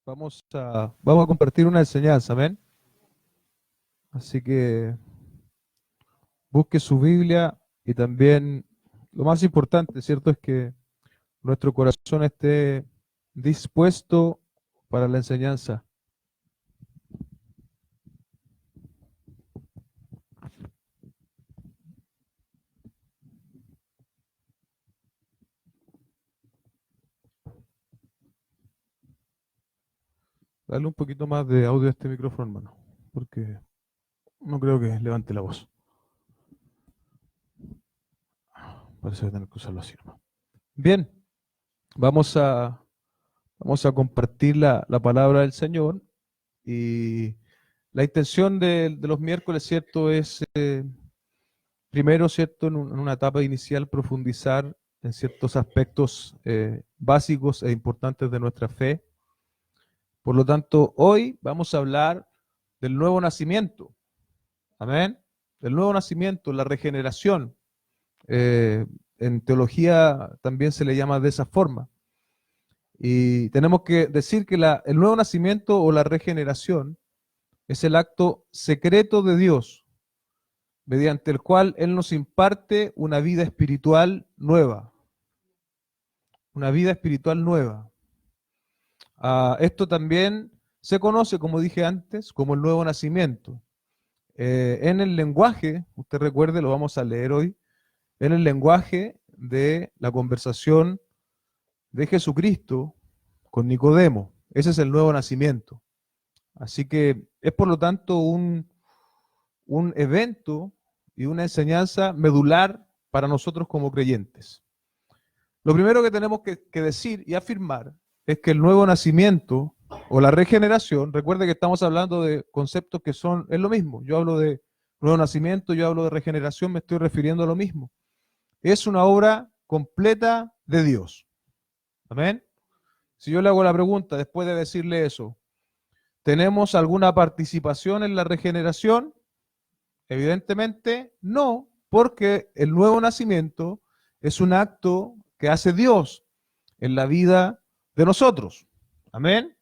Vamos a compartir una enseñanza, amén. Así que busque su Biblia y también lo más importante, ¿cierto? Es que nuestro corazón esté dispuesto para la enseñanza. Dale un poquito más de audio a este micrófono, hermano, porque no creo que levante la voz. Parece que tener que usarlo así, hermano. Bien, vamos a, vamos a compartir la palabra del Señor y la intención de los miércoles, ¿cierto? Es primero, ¿cierto? En una etapa inicial profundizar en ciertos aspectos básicos e importantes de nuestra fe. Por lo tanto, hoy vamos a hablar del nuevo nacimiento. Amén. El nuevo nacimiento, la regeneración. En teología también se le llama de esa forma. Y tenemos que decir que el nuevo nacimiento o la regeneración es el acto secreto de Dios, mediante el cual Él nos imparte una vida espiritual nueva. Una vida espiritual nueva. Esto también se conoce, como dije antes, como el nuevo nacimiento. En el lenguaje, usted recuerde, lo vamos a leer hoy, en el lenguaje de la conversación de Jesucristo con Nicodemo. Ese es el nuevo nacimiento. Así que es por lo tanto un evento y una enseñanza medular para nosotros como creyentes. Lo primero que tenemos que decir y afirmar es que el nuevo nacimiento o la regeneración, recuerde que estamos hablando de conceptos que es lo mismo. Yo hablo de nuevo nacimiento, yo hablo de regeneración, me estoy refiriendo a lo mismo. Es una obra completa de Dios. Amén. Si yo le hago la pregunta después de decirle eso, ¿tenemos alguna participación en la regeneración? Evidentemente no, porque el nuevo nacimiento es un acto que hace Dios en la vida de nosotros. Amén.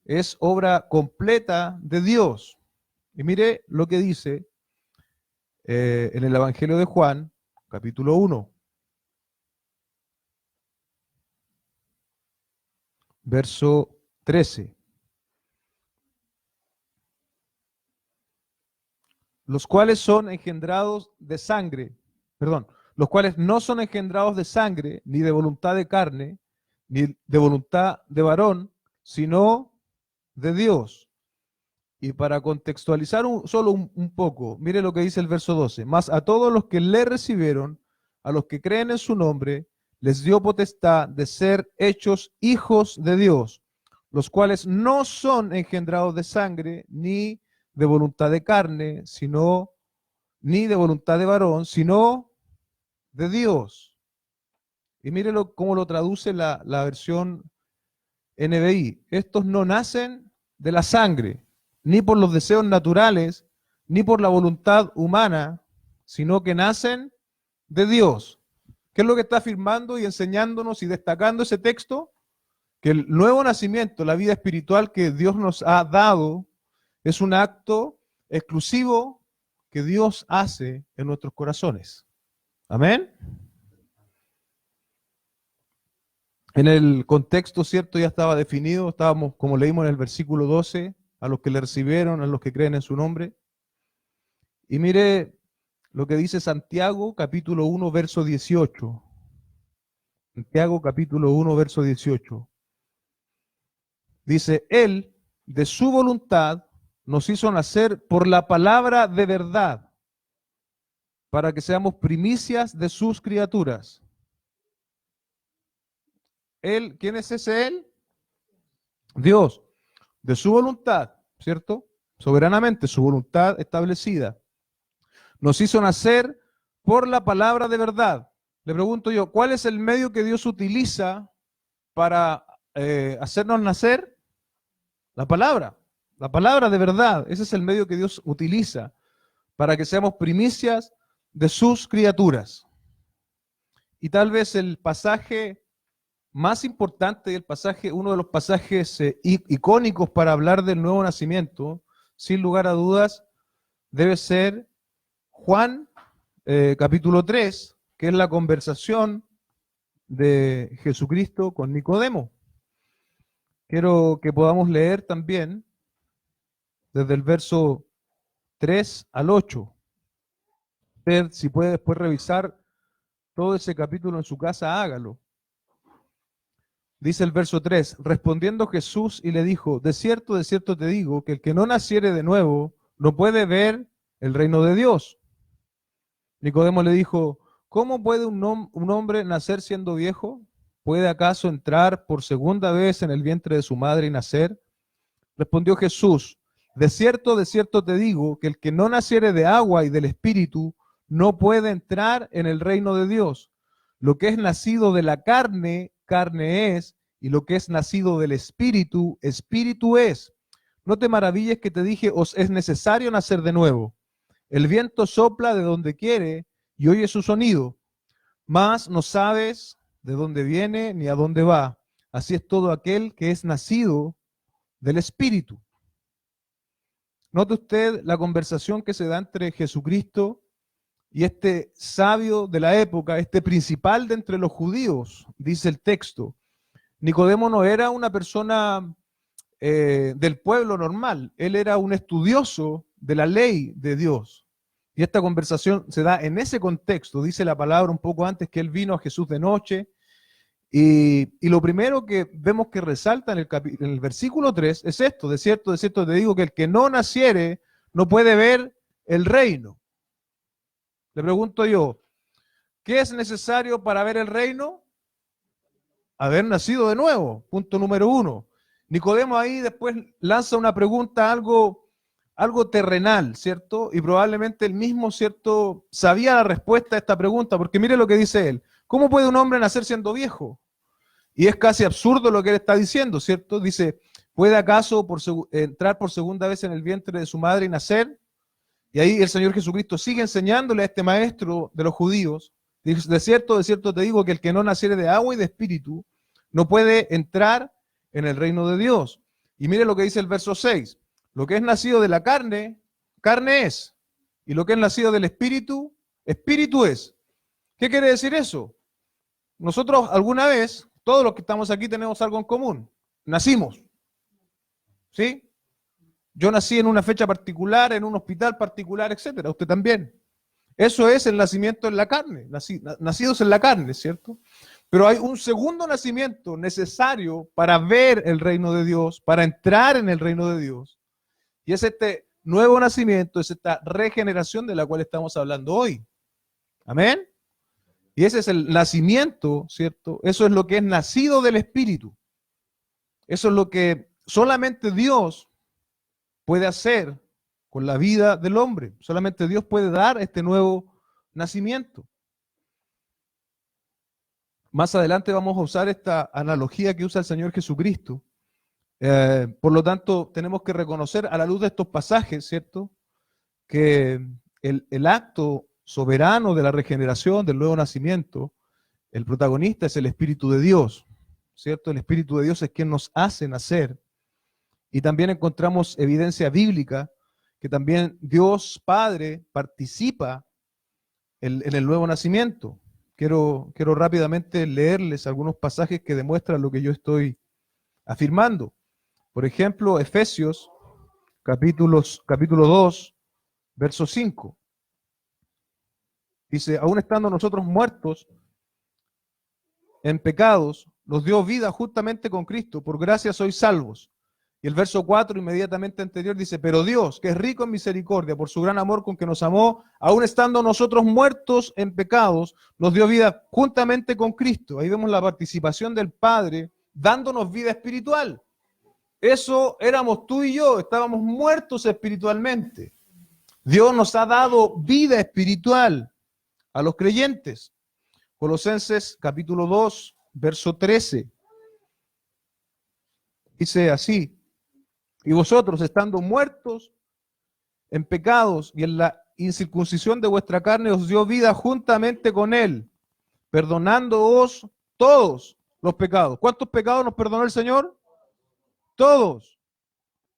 Es obra completa de Dios. Y mire lo que dice en el Evangelio de Juan, capítulo 1, verso 13. Los cuales son engendrados de sangre, perdón, los cuales no son engendrados de sangre, ni de voluntad de carne, ni de voluntad de varón, sino de Dios. Y para contextualizar solo un poco, mire lo que dice el verso 12. Mas a todos los que le recibieron, a los que creen en su nombre, les dio potestad de ser hechos hijos de Dios, los cuales no son engendrados de sangre, ni de voluntad de carne, ni de voluntad de varón, sino de Dios. Y mire cómo lo traduce la versión NBI. Estos no nacen de la sangre, ni por los deseos naturales, ni por la voluntad humana, sino que nacen de Dios. ¿Qué es lo que está afirmando y enseñándonos y destacando ese texto? Que el nuevo nacimiento, la vida espiritual que Dios nos ha dado, es un acto exclusivo que Dios hace en nuestros corazones. Amén. En el contexto, ¿cierto? Ya estaba definido, estábamos, como leímos en el versículo 12, a los que le recibieron, a los que creen en su nombre. Y mire lo que dice Santiago, capítulo 1, verso 18. Santiago, capítulo 1, verso 18. Dice, Él, de su voluntad, nos hizo nacer por la palabra de verdad, para que seamos primicias de sus criaturas. Él, ¿quién es ese Él? Dios, de su voluntad, ¿cierto? Soberanamente, su voluntad establecida. Nos hizo nacer por la palabra de verdad. Le pregunto yo, ¿cuál es el medio que Dios utiliza para hacernos nacer? La palabra de verdad. Ese es el medio que Dios utiliza para que seamos primicias de sus criaturas. Y tal vez el pasaje más importante del pasaje, uno de los pasajes icónicos para hablar del nuevo nacimiento, sin lugar a dudas, debe ser Juan capítulo 3, que es la conversación de Jesucristo con Nicodemo. Quiero que podamos leer también desde el verso 3 al 8. Usted, si puede después revisar todo ese capítulo en su casa, hágalo. Dice el verso 3, respondiendo Jesús y le dijo, de cierto te digo, que el que no naciere de nuevo no puede ver el reino de Dios. Nicodemo le dijo, ¿cómo puede un hombre nacer siendo viejo? ¿Puede acaso entrar por segunda vez en el vientre de su madre y nacer? Respondió Jesús, de cierto te digo, que el que no naciere de agua y del Espíritu no puede entrar en el reino de Dios. Lo que es nacido de la carne, carne es, y lo que es nacido del Espíritu, Espíritu es. No te maravilles que te dije, os es necesario nacer de nuevo. El viento sopla de donde quiere y oye su sonido, mas no sabes de dónde viene ni a dónde va. Así es todo aquel que es nacido del Espíritu. Note usted la conversación que se da entre Jesucristo y este sabio de la época, este principal de entre los judíos, dice el texto. Nicodemo no era una persona del pueblo normal, él era un estudioso de la ley de Dios. Y esta conversación se da en ese contexto, dice la palabra un poco antes que él vino a Jesús de noche. Y lo primero que vemos que resalta en el versículo 3 es esto, de cierto te digo que el que no naciere no puede ver el reino. Le pregunto yo, ¿qué es necesario para ver el reino? Haber nacido de nuevo, punto número 1. Nicodemo ahí después lanza una pregunta algo terrenal, ¿cierto? Y probablemente él mismo, ¿cierto?, sabía la respuesta a esta pregunta, porque mire lo que dice él. ¿Cómo puede un hombre nacer siendo viejo? Y es casi absurdo lo que él está diciendo, ¿cierto? Dice, ¿puede acaso entrar por segunda vez en el vientre de su madre y nacer? Y ahí el Señor Jesucristo sigue enseñándole a este maestro de los judíos, dice, de cierto te digo que el que no naciere de agua y de espíritu no puede entrar en el reino de Dios. Y mire lo que dice el verso 6. Lo que es nacido de la carne, carne es. Y lo que es nacido del espíritu, espíritu es. ¿Qué quiere decir eso? Nosotros alguna vez, todos los que estamos aquí tenemos algo en común. Nacimos. ¿Sí? Yo nací en una fecha particular, en un hospital particular, etcétera. Usted también. Eso es el nacimiento en la carne, nacidos en la carne, ¿cierto? Pero hay un segundo nacimiento necesario para ver el reino de Dios, para entrar en el reino de Dios. Y es este nuevo nacimiento, es esta regeneración de la cual estamos hablando hoy. Amén. Y ese es el nacimiento, ¿cierto? Eso es lo que es nacido del Espíritu. Eso es lo que solamente Dios puede hacer con la vida del hombre. Solamente Dios puede dar este nuevo nacimiento. Más adelante vamos a usar esta analogía que usa el Señor Jesucristo. Por lo tanto, tenemos que reconocer a la luz de estos pasajes, ¿cierto?, que el acto soberano de la regeneración, del nuevo nacimiento, el protagonista es el Espíritu de Dios, ¿cierto? El Espíritu de Dios es quien nos hace nacer. Y también encontramos evidencia bíblica que también Dios Padre participa en el nuevo nacimiento. Quiero rápidamente leerles algunos pasajes que demuestran lo que yo estoy afirmando. Por ejemplo, Efesios capítulo 2, verso 5. Dice, aún estando nosotros muertos en pecados, nos dio vida juntamente con Cristo, por gracia sois salvos. Y el verso 4 inmediatamente anterior dice, pero Dios, que es rico en misericordia, por su gran amor con que nos amó, aún estando nosotros muertos en pecados, nos dio vida juntamente con Cristo. Ahí vemos la participación del Padre dándonos vida espiritual. Eso éramos tú y yo, estábamos muertos espiritualmente. Dios nos ha dado vida espiritual a los creyentes. Colosenses capítulo 2, verso 13. Dice así, y vosotros estando muertos en pecados y en la incircuncisión de vuestra carne os dio vida juntamente con él, perdonándoos todos los pecados. ¿Cuántos pecados nos perdonó el Señor? Todos.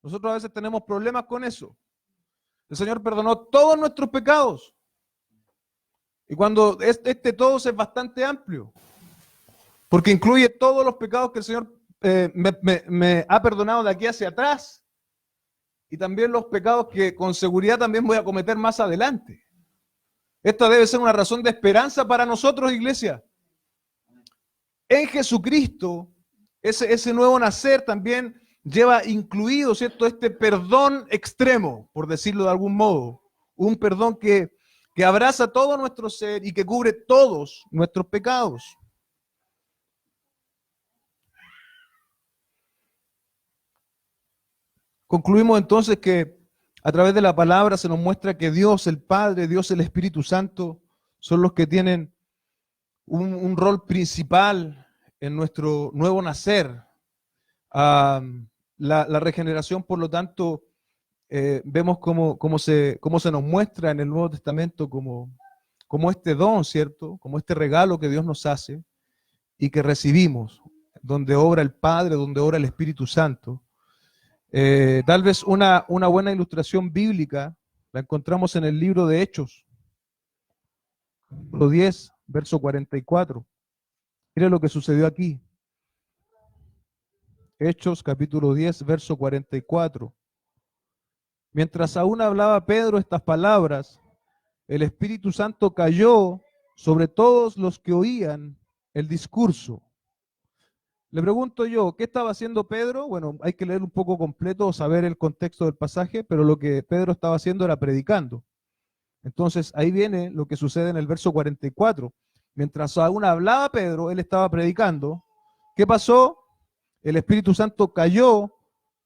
Nosotros a veces tenemos problemas con eso. El Señor perdonó todos nuestros pecados. Y cuando todos es bastante amplio, porque incluye todos los pecados que el Señor me ha perdonado de aquí hacia atrás, y también los pecados que con seguridad también voy a cometer más adelante. Esta debe ser una razón de esperanza para nosotros, iglesia. En Jesucristo, ese nuevo nacer también lleva incluido, ¿cierto?, este perdón extremo, por decirlo de algún modo. Un perdón que abraza todo nuestro ser y que cubre todos nuestros pecados. Concluimos entonces que a través de la palabra se nos muestra que Dios el Padre, Dios el Espíritu Santo son los que tienen un rol principal en nuestro nuevo nacer. La regeneración, por lo tanto, vemos cómo se nos muestra en el Nuevo Testamento como este don, ¿cierto? Como este regalo que Dios nos hace y que recibimos, donde obra el Padre, donde obra el Espíritu Santo. Tal vez una buena ilustración bíblica la encontramos en el libro de Hechos, capítulo 10, verso 44. Mire lo que sucedió aquí. Hechos, capítulo 10, verso 44. Mientras aún hablaba Pedro estas palabras, el Espíritu Santo cayó sobre todos los que oían el discurso. Le pregunto yo, ¿qué estaba haciendo Pedro? Bueno, hay que leer un poco completo o saber el contexto del pasaje, pero lo que Pedro estaba haciendo era predicando. Entonces, ahí viene lo que sucede en el verso 44. Mientras aún hablaba Pedro, él estaba predicando. ¿Qué pasó? El Espíritu Santo cayó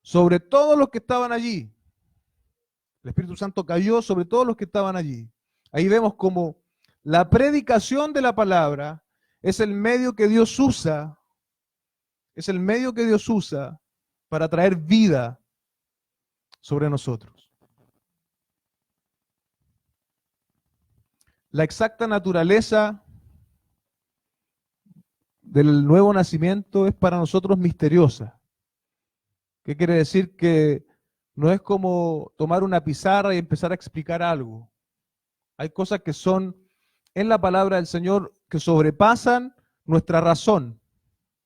sobre todos los que estaban allí. El Espíritu Santo cayó sobre todos los que estaban allí. Ahí vemos como la predicación de la palabra es el medio que Dios usa. Es el medio que Dios usa para traer vida sobre nosotros. La exacta naturaleza del nuevo nacimiento es para nosotros misteriosa. ¿Qué quiere decir? Que no es como tomar una pizarra y empezar a explicar algo. Hay cosas que son en la palabra del Señor que sobrepasan nuestra razón,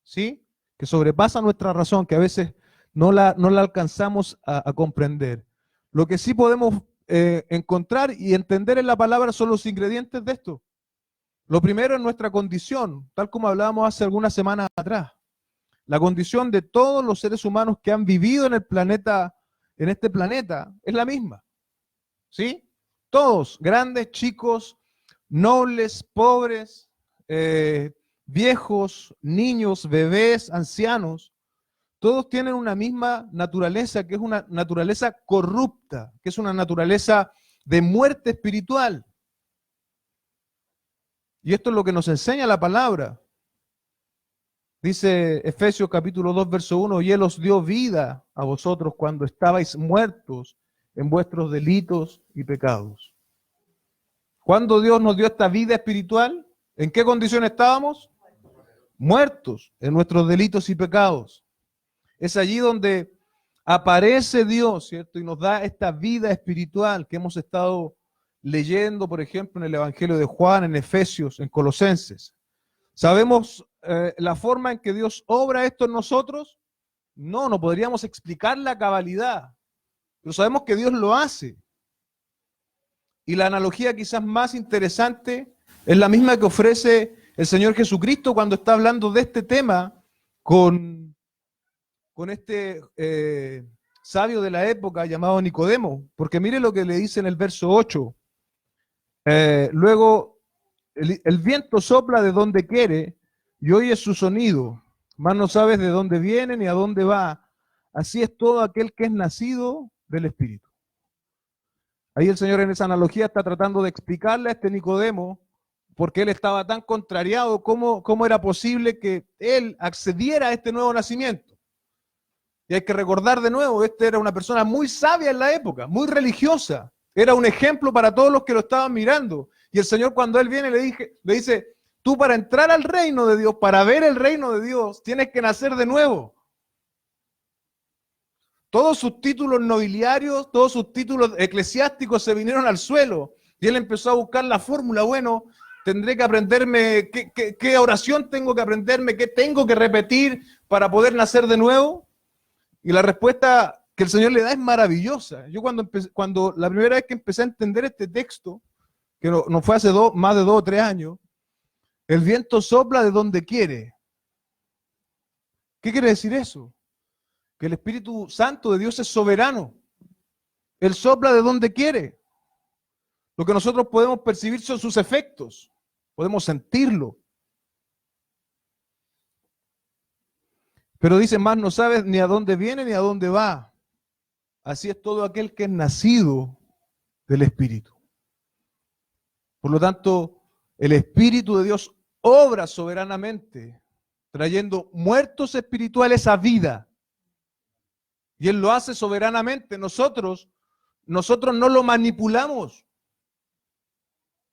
¿sí? Que sobrepasan nuestra razón, que a veces no la alcanzamos a comprender. Lo que sí podemos encontrar y entender en la palabra son los ingredientes de esto. Lo primero es nuestra condición, tal como hablábamos hace algunas semanas atrás. La condición de todos los seres humanos que han vivido en el planeta, en este planeta, es la misma. ¿Sí? Todos, grandes, chicos, nobles, pobres, viejos, niños, bebés, ancianos, todos tienen una misma naturaleza, que es una naturaleza corrupta, que es una naturaleza de muerte espiritual. Y esto es lo que nos enseña la palabra. Dice Efesios capítulo 2, verso 1, y Él os dio vida a vosotros cuando estabais muertos en vuestros delitos y pecados. ¿Cuándo Dios nos dio esta vida espiritual? ¿En qué condición estábamos? Muertos en nuestros delitos y pecados. Es allí donde aparece Dios, ¿cierto? Y nos da esta vida espiritual que hemos estado leyendo, por ejemplo, en el Evangelio de Juan, en Efesios, en Colosenses. ¿Sabemos la forma en que Dios obra esto en nosotros? No podríamos explicar la cabalidad, pero sabemos que Dios lo hace. Y la analogía quizás más interesante es la misma que ofrece el Señor Jesucristo cuando está hablando de este tema con este sabio de la época llamado Nicodemo, porque mire lo que le dice en el verso 8. Luego, el viento sopla de donde quiere y oyes su sonido, mas no sabes de dónde viene ni a dónde va. Así es todo aquel que es nacido del Espíritu. Ahí el Señor en esa analogía está tratando de explicarle a este Nicodemo, porque él estaba tan contrariado, cómo era posible que él accediera a este nuevo nacimiento. Y hay que recordar de nuevo, este era una persona muy sabia en la época, muy religiosa. Era un ejemplo para todos los que lo estaban mirando. Y el Señor, cuando él viene, le dice, Tú para entrar al reino de Dios, para ver el reino de Dios, tienes que nacer de nuevo. Todos sus títulos nobiliarios, todos sus títulos eclesiásticos se vinieron al suelo. Y él empezó a buscar la fórmula. Bueno, tendré que aprenderme, ¿qué oración tengo que aprenderme? ¿Qué tengo que repetir para poder nacer de nuevo? Y la respuesta que el Señor le da es maravillosa. Yo cuando la primera vez que empecé a entender este texto, que no fue hace más de 2 o 3 años, el viento sopla de donde quiere. ¿Qué quiere decir eso? Que el Espíritu Santo de Dios es soberano. Él sopla de donde quiere. Lo que nosotros podemos percibir son sus efectos. Podemos sentirlo. Pero dice más, no sabes ni a dónde viene ni a dónde va. Así es todo aquel que es nacido del Espíritu. Por lo tanto, el Espíritu de Dios obra soberanamente, trayendo muertos espirituales a vida. Y Él lo hace soberanamente. Nosotros no lo manipulamos.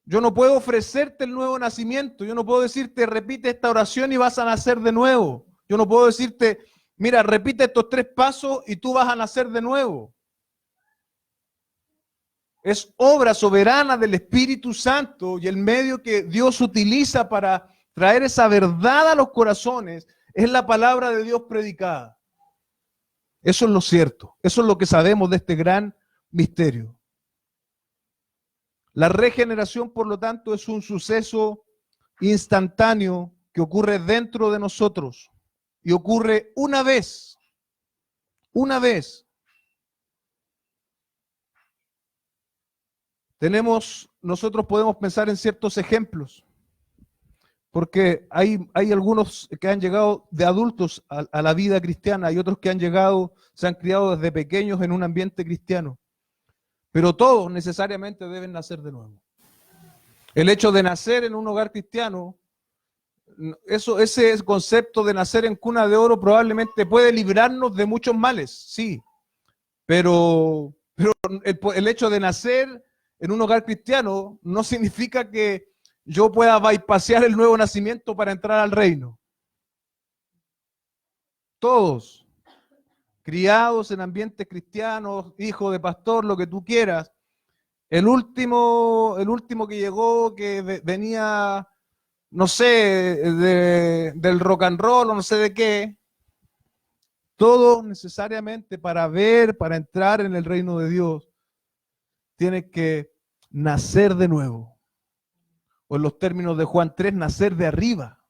Yo no puedo ofrecerte el nuevo nacimiento. Yo no puedo decirte, repite esta oración y vas a nacer de nuevo. Yo no puedo decirte, mira, repite estos 3 pasos y tú vas a nacer de nuevo. Es obra soberana del Espíritu Santo y el medio que Dios utiliza para traer esa verdad a los corazones es la palabra de Dios predicada. Eso es lo cierto. Eso es lo que sabemos de este gran misterio. La regeneración, por lo tanto, es un suceso instantáneo que ocurre dentro de nosotros y ocurre una vez. Una vez. Nosotros podemos pensar en ciertos ejemplos, porque hay algunos que han llegado de adultos a la vida cristiana, hay otros que se han criado desde pequeños en un ambiente cristiano, pero todos necesariamente deben nacer de nuevo. El hecho de nacer en un hogar cristiano, ese concepto de nacer en cuna de oro probablemente puede librarnos de muchos males, sí, pero el hecho de nacer en un hogar cristiano no significa que yo pueda bypassear el nuevo nacimiento para entrar al reino. Todos, criados en ambientes cristianos, hijos de pastor, lo que tú quieras. El último que llegó, que venía, no sé, del rock and roll o no sé de qué, todos necesariamente para entrar en el reino de Dios, tienes que nacer de nuevo. O en los términos de Juan 3, nacer de arriba.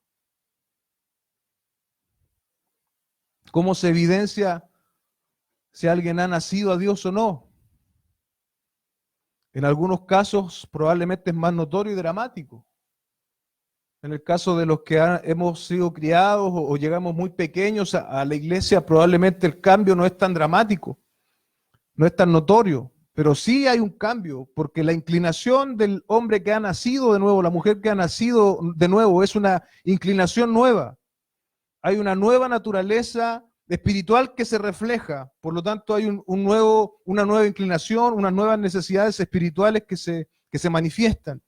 ¿Cómo se evidencia si alguien ha nacido a Dios o no? En algunos casos probablemente es más notorio y dramático. En el caso de los que hemos sido criados o llegamos muy pequeños a la iglesia, probablemente el cambio no es tan dramático, no es tan notorio. Pero sí hay un cambio, porque la inclinación del hombre que ha nacido de nuevo, la mujer que ha nacido de nuevo, es una inclinación nueva. Hay una nueva naturaleza espiritual que se refleja. Por lo tanto, hay una nueva inclinación, unas nuevas necesidades espirituales que se manifiestan.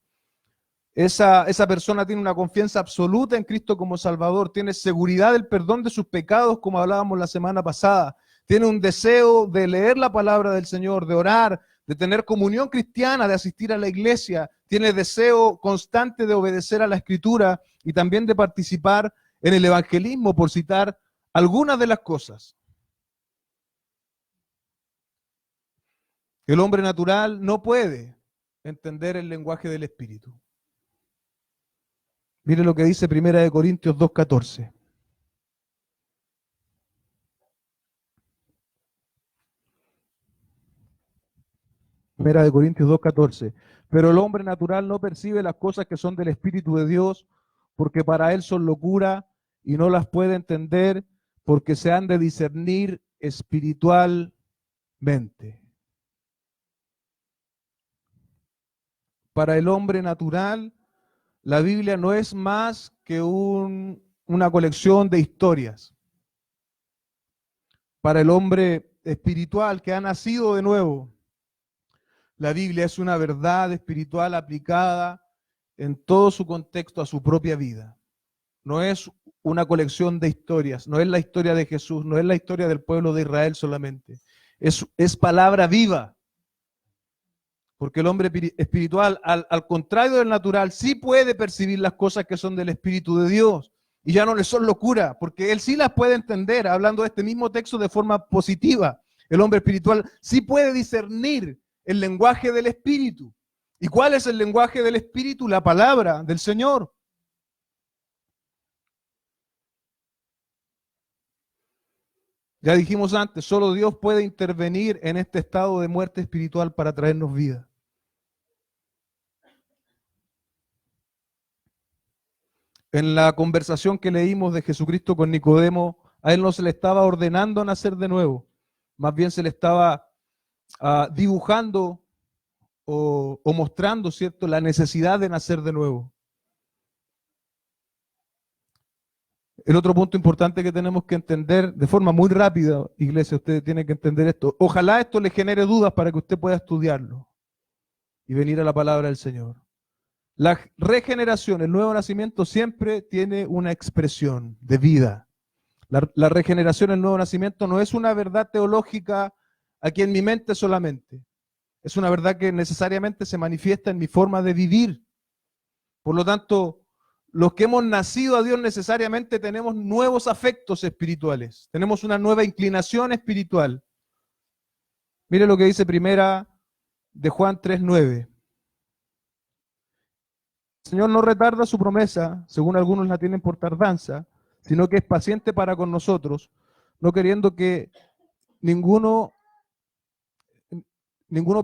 Esa persona tiene una confianza absoluta en Cristo como Salvador, tiene seguridad del perdón de sus pecados, como hablábamos la semana pasada. Tiene un deseo de leer la palabra del Señor, de orar, de tener comunión cristiana, de asistir a la iglesia. Tiene deseo constante de obedecer a la Escritura y también de participar en el evangelismo, por citar algunas de las cosas. El hombre natural no puede entender el lenguaje del Espíritu. Mire lo que dice 1 Corintios 2:14. Primera de Corintios 2:14. Pero el hombre natural no percibe las cosas que son del Espíritu de Dios, porque para él son locura y no las puede entender, porque se han de discernir espiritualmente. Para el hombre natural, la Biblia no es más que una colección de historias. Para el hombre espiritual que ha nacido de nuevo, la Biblia es una verdad espiritual aplicada en todo su contexto a su propia vida. No es una colección de historias, no es la historia de Jesús, no es la historia del pueblo de Israel solamente. Es palabra viva. Porque el hombre espiritual, al contrario del natural, sí puede percibir las cosas que son del Espíritu de Dios. Y ya no le son locura, porque él sí las puede entender, hablando de este mismo texto de forma positiva. El hombre espiritual sí puede discernir el lenguaje del Espíritu. ¿Y cuál es el lenguaje del Espíritu? La palabra del Señor. Ya dijimos antes, solo Dios puede intervenir en este estado de muerte espiritual para traernos vida. En la conversación que leímos de Jesucristo con Nicodemo, a él no se le estaba ordenando nacer de nuevo, más bien se le estaba dibujando o mostrando, ¿cierto?, la necesidad de nacer de nuevo. El otro punto importante que tenemos que entender de forma muy rápida, iglesia, usted tiene que entender esto. Ojalá esto le genere dudas para que usted pueda estudiarlo y venir a la palabra del Señor. La regeneración, el nuevo nacimiento siempre tiene una expresión de vida. La regeneración, el nuevo nacimiento no es una verdad teológica aquí en mi mente solamente. Es una verdad que necesariamente se manifiesta en mi forma de vivir. Por lo tanto, los que hemos nacido a Dios necesariamente tenemos nuevos afectos espirituales. Tenemos una nueva inclinación espiritual. Mire lo que dice primera de Juan 3:9. El Señor no retarda su promesa, según algunos la tienen por tardanza, sino que es paciente para con nosotros, no queriendo que ninguno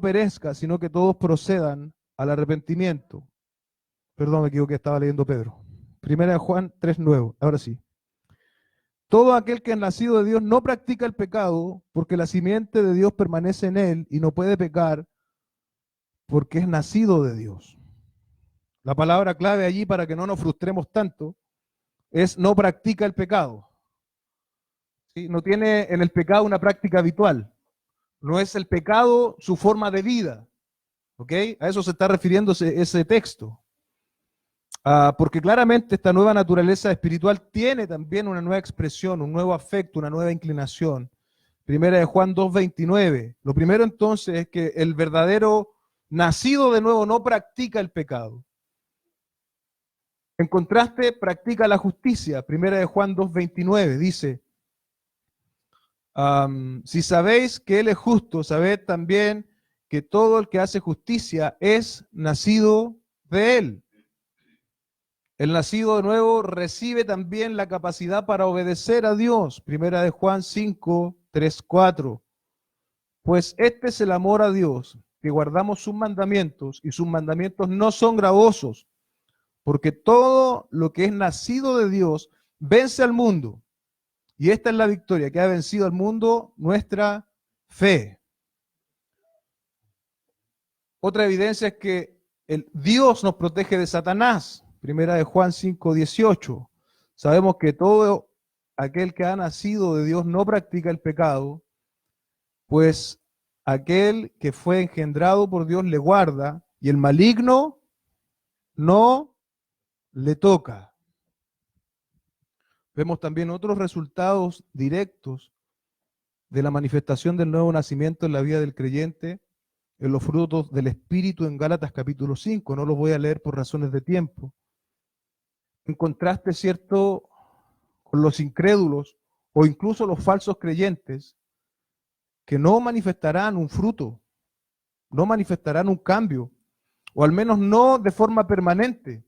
perezca, sino que todos procedan al arrepentimiento. Perdón, me equivoqué, estaba leyendo Pedro. Primera de Juan 3:9, ahora sí. Todo aquel que es nacido de Dios no practica el pecado, porque la simiente de Dios permanece en él y no puede pecar porque es nacido de Dios. La palabra clave allí, para que no nos frustremos tanto, es no practica el pecado. ¿Sí? No tiene en el pecado una práctica habitual. No es el pecado su forma de vida. ¿Ok? A eso se está refiriendo ese texto. Porque claramente esta nueva naturaleza espiritual tiene también una nueva expresión, un nuevo afecto, una nueva inclinación. Primera de Juan 2:29. Lo primero entonces es que el verdadero nacido de nuevo no practica el pecado. En contraste, practica la justicia. Primera de Juan 2:29 dice, si sabéis que Él es justo, sabed también que todo el que hace justicia es nacido de Él. El nacido de nuevo recibe también la capacidad para obedecer a Dios. Primera de Juan 5:3-4. Pues este es el amor a Dios, que guardamos sus mandamientos, y sus mandamientos no son gravosos, porque todo lo que es nacido de Dios vence al mundo. Y esta es la victoria que ha vencido al mundo, nuestra fe. Otra evidencia es que Dios nos protege de Satanás. Primera de Juan 5:18. Sabemos que todo aquel que ha nacido de Dios no practica el pecado, pues aquel que fue engendrado por Dios le guarda, y el maligno no le toca. Vemos también otros resultados directos de la manifestación del nuevo nacimiento en la vida del creyente, en los frutos del Espíritu en Gálatas capítulo 5. No los voy a leer por razones de tiempo. En contraste, ¿cierto?, con los incrédulos o incluso los falsos creyentes, que no manifestarán un fruto, no manifestarán un cambio, o al menos no de forma permanente.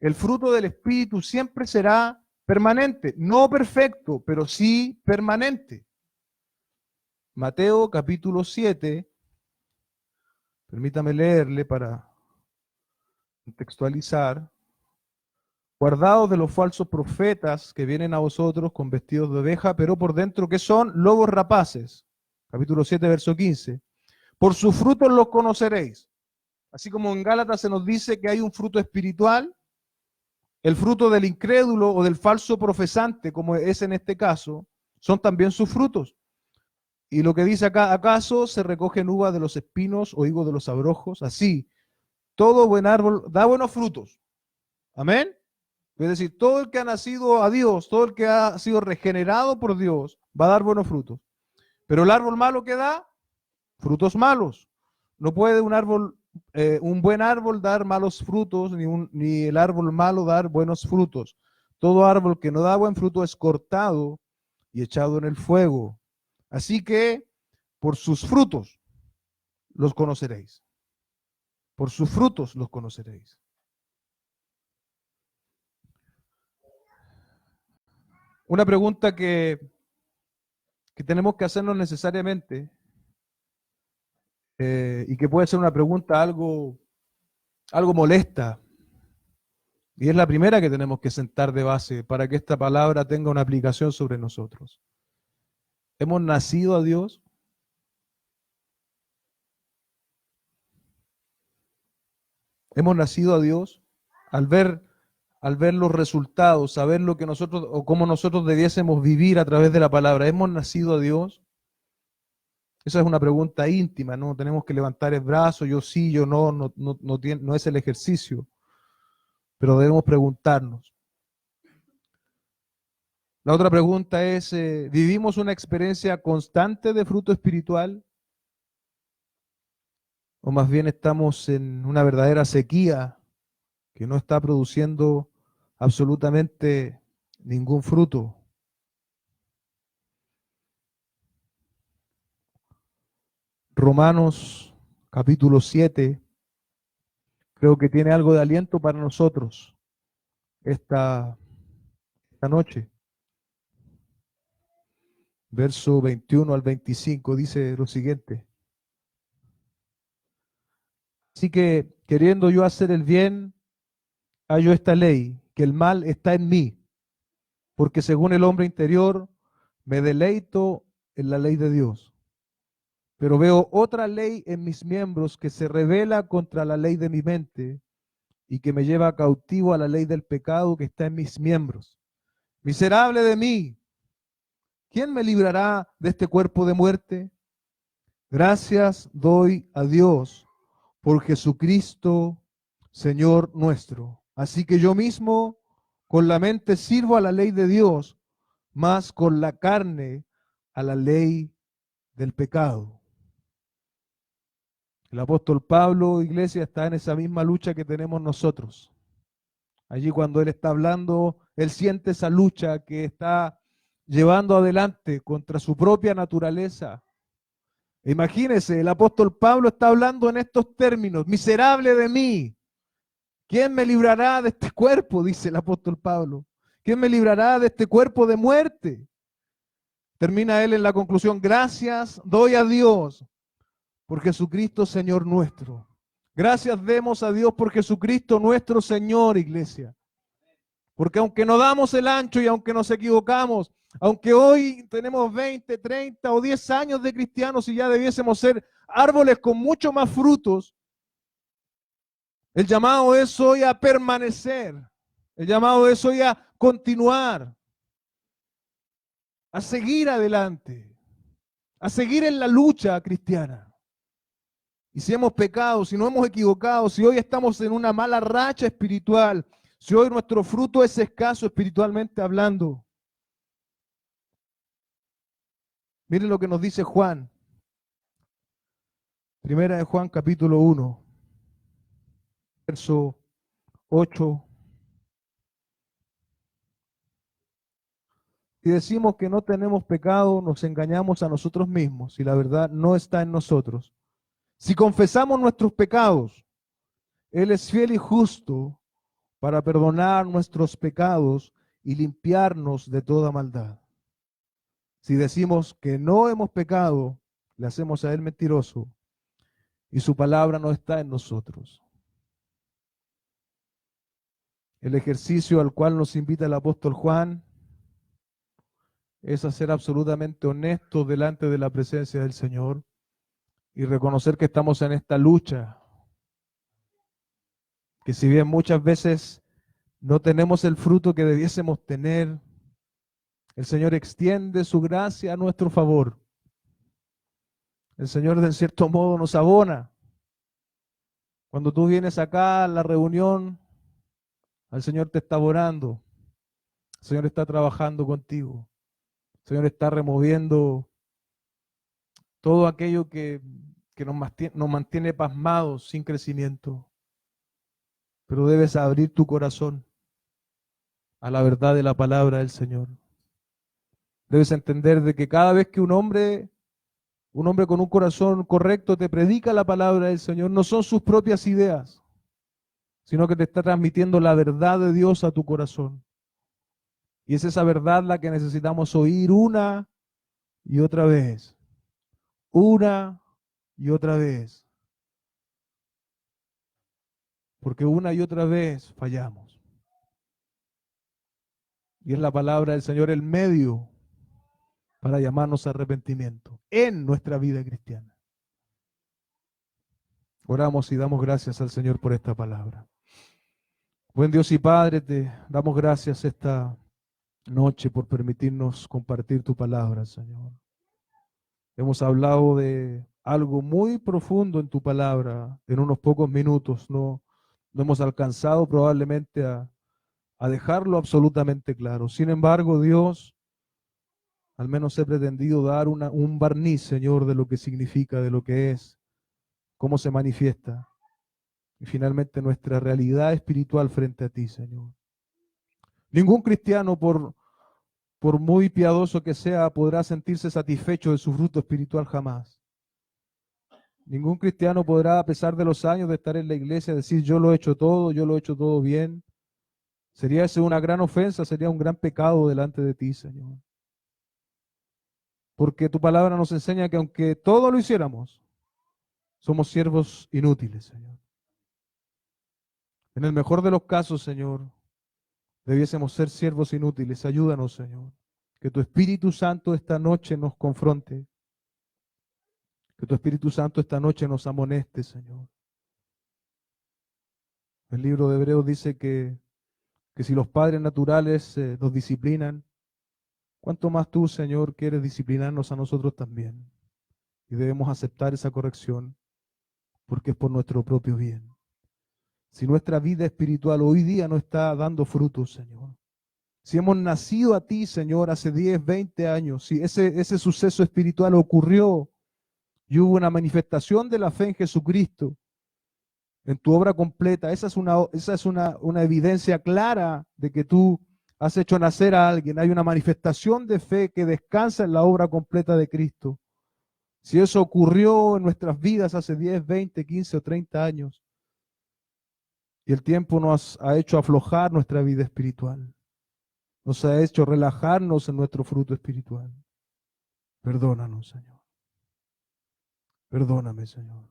El fruto del Espíritu siempre será permanente, no perfecto, pero sí permanente. Mateo capítulo 7, permítame leerle para contextualizar. Guardaos de los falsos profetas que vienen a vosotros con vestidos de oveja, pero por dentro, ¿qué son? Lobos rapaces. Capítulo 7, verso 15. Por sus frutos los conoceréis. Así como en Gálatas se nos dice que hay un fruto espiritual, el fruto del incrédulo o del falso profesante, como es en este caso, son también sus frutos. Y lo que dice acá, ¿acaso se recogen uvas de los espinos o higos de los abrojos? Así, todo buen árbol da buenos frutos. Amén. Es decir, todo el que ha nacido a Dios, todo el que ha sido regenerado por Dios, va a dar buenos frutos. Pero el árbol malo que da, frutos malos. No puede un buen árbol dar malos frutos, ni el árbol malo dar buenos frutos. Todo árbol que no da buen fruto es cortado y echado en el fuego. Así que por sus frutos los conoceréis. Por sus frutos los conoceréis. Una pregunta que tenemos que hacernos necesariamente, y que puede ser una pregunta algo molesta, y es la primera que tenemos que sentar de base para que esta palabra tenga una aplicación sobre nosotros. ¿Hemos nacido a Dios? ¿Hemos nacido a Dios? Al ver los resultados, saber lo que nosotros o cómo nosotros debiésemos vivir a través de la palabra, ¿hemos nacido a Dios? Esa es una pregunta íntima, no tenemos que levantar el brazo, yo sí, yo no, no es el ejercicio, pero debemos preguntarnos. La otra pregunta es, ¿vivimos una experiencia constante de fruto espiritual? ¿O más bien estamos en una verdadera sequía que no está produciendo absolutamente ningún fruto? Romanos capítulo 7 creo que tiene algo de aliento para nosotros esta noche. Verso 21 al 25 dice lo siguiente. Así que, queriendo yo hacer el bien, hallo esta ley, que el mal está en mí, porque según el hombre interior me deleito en la ley de Dios. Pero veo otra ley en mis miembros que se rebela contra la ley de mi mente y que me lleva cautivo a la ley del pecado que está en mis miembros. Miserable de mí, ¿quién me librará de este cuerpo de muerte? Gracias doy a Dios por Jesucristo, Señor nuestro. Así que yo mismo con la mente sirvo a la ley de Dios, más con la carne a la ley del pecado. El apóstol Pablo, iglesia, está en esa misma lucha que tenemos nosotros. Allí cuando él está hablando, él siente esa lucha que está llevando adelante contra su propia naturaleza. Imagínense, el apóstol Pablo está hablando en estos términos: miserable de mí, ¿quién me librará de este cuerpo? Dice el apóstol Pablo. ¿Quién me librará de este cuerpo de muerte? Termina él en la conclusión: gracias doy a Dios por Jesucristo, Señor nuestro. Gracias demos a Dios por Jesucristo nuestro Señor, iglesia. Porque aunque no damos el ancho y aunque nos equivocamos, aunque hoy tenemos 20, 30 o 10 años de cristianos y ya debiésemos ser árboles con mucho más frutos, el llamado es hoy a permanecer. El llamado es hoy a continuar, a seguir adelante, a seguir en la lucha cristiana. Y si hemos pecado, si no hemos equivocado, si hoy estamos en una mala racha espiritual, si hoy nuestro fruto es escaso espiritualmente hablando, miren lo que nos dice Juan. Primera de Juan capítulo 1, verso 8. Si decimos que no tenemos pecado, nos engañamos a nosotros mismos y la verdad no está en nosotros. Si confesamos nuestros pecados, Él es fiel y justo para perdonar nuestros pecados y limpiarnos de toda maldad. Si decimos que no hemos pecado, le hacemos a Él mentiroso y su palabra no está en nosotros. El ejercicio al cual nos invita el apóstol Juan es a ser absolutamente honestos delante de la presencia del Señor y reconocer que estamos en esta lucha, que si bien muchas veces no tenemos el fruto que debiésemos tener, el Señor extiende su gracia a nuestro favor. El Señor, de cierto modo, nos abona Cuando tú vienes acá a la reunión, el Señor te está orando, el Señor está trabajando contigo, el Señor está removiendo todo aquello que nos mantiene pasmados, sin crecimiento. Pero debes abrir tu corazón a la verdad de la palabra del Señor. Debes entender de que cada vez que un hombre con un corazón correcto te predica la palabra del Señor, no son sus propias ideas, sino que te está transmitiendo la verdad de Dios a tu corazón. Y es esa verdad la que necesitamos oír una y otra vez, una y otra vez, porque una y otra vez fallamos. Y es la palabra del Señor el medio para llamarnos a arrepentimiento en nuestra vida cristiana. Oramos y damos gracias al Señor por esta palabra. Buen Dios y Padre, te damos gracias esta noche por permitirnos compartir tu palabra, Señor. Hemos hablado de algo muy profundo en tu palabra en unos pocos minutos. No hemos alcanzado probablemente a dejarlo absolutamente claro. Sin embargo, Dios, al menos he pretendido dar un barniz, Señor, de lo que significa, de lo que es, cómo se manifiesta y finalmente nuestra realidad espiritual frente a ti, Señor. Ningún cristiano, por muy piadoso que sea, podrá sentirse satisfecho de su fruto espiritual jamás. Ningún cristiano podrá, a pesar de los años de estar en la iglesia, decir yo lo he hecho todo bien. Sería eso una gran ofensa, sería un gran pecado delante de ti, Señor. Porque tu palabra nos enseña que aunque todo lo hiciéramos, somos siervos inútiles, Señor. En el mejor de los casos, Señor, debiésemos ser siervos inútiles. Ayúdanos, Señor. Que tu Espíritu Santo esta noche nos confronte. Que tu Espíritu Santo esta noche nos amoneste, Señor. El libro de Hebreos dice que si los padres naturales nos disciplinan, ¿cuánto más tú, Señor, quieres disciplinarnos a nosotros también? Y debemos aceptar esa corrección porque es por nuestro propio bien. Si nuestra vida espiritual hoy día no está dando frutos, Señor, si hemos nacido a ti, Señor, hace 10, 20 años, si ese suceso espiritual ocurrió y hubo una manifestación de la fe en Jesucristo, en tu obra completa, esa es una evidencia clara de que tú has hecho nacer a alguien. Hay una manifestación de fe que descansa en la obra completa de Cristo. Si eso ocurrió en nuestras vidas hace 10, 20, 15 o 30 años, y el tiempo nos ha hecho aflojar nuestra vida espiritual, nos ha hecho relajarnos en nuestro fruto espiritual. Perdónanos, Señor. Perdóname, Señor.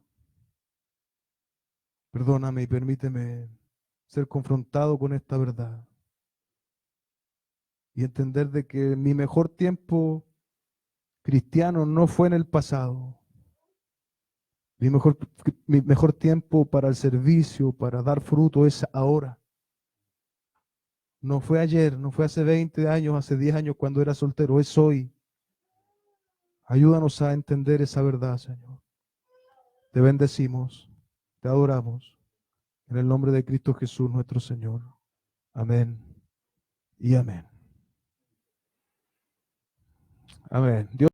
Perdóname y permíteme ser confrontado con esta verdad y entender de que mi mejor tiempo cristiano no fue en el pasado. Mi mejor tiempo para el servicio, para dar fruto es ahora. No fue ayer, no fue hace 20 años, hace 10 años cuando era soltero, es hoy. Ayúdanos a entender esa verdad, Señor. Te bendecimos, te adoramos. En el nombre de Cristo Jesús, nuestro Señor. Amén y amén. Amén. Dios